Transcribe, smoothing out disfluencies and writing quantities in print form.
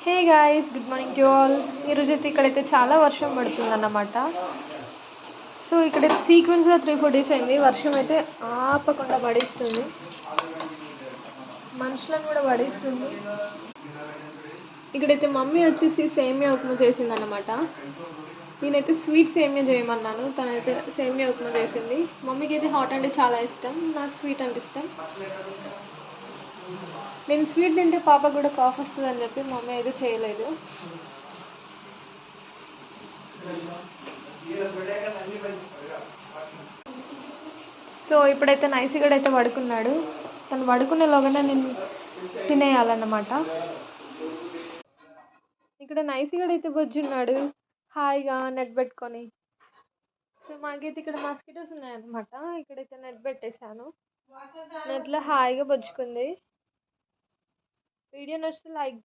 Hey guys, good morning to all. ఈరోజు అయితే ఇక్కడైతే చాలా వర్షం పడుతుంది అన్నమాట. సో ఇక్కడైతే సీక్వెన్స్గా 3-4 డేస్ అయింది వర్షం అయితే ఆపకుండా పడేస్తుంది, మనుషులను కూడా పడేస్తుంది. ఇక్కడైతే మమ్మీ వచ్చేసి సేమియా ఉప్మా చేసిందన్నమాట. నేనైతే స్వీట్ సేమియా చేయమన్నాను, తనైతే సేమియా ఉప్మా చేసింది. మమ్మీకి అయితే హాట్ అంటే చాలా ఇష్టం, నాకు స్వీట్ అంటే ఇష్టం. నేను స్వీట్ తింటే పాపకు కూడా కాఫ్ వస్తుందని చెప్పి మమ్మీ అయితే చేయలేదు. సో ఇప్పుడైతే నైసిగడ్ అయితే పడుకున్నాడు. తను పడుకునేలోగానే నేను తినేయాలన్నమాట. ఇక్కడ నైసిగడ్ అయితే బొజ్జున్నాడు హాయిగా నెట్ పెట్టుకొని. సో మాకైతే ఇక్కడ మస్కిటోస్ ఉన్నాయన్నమాట. ఇక్కడైతే నెట్ పెట్టేశాను, నెట్లో హాయిగా బొజ్జుకుంది. వీడియో నచ్చితే లైక్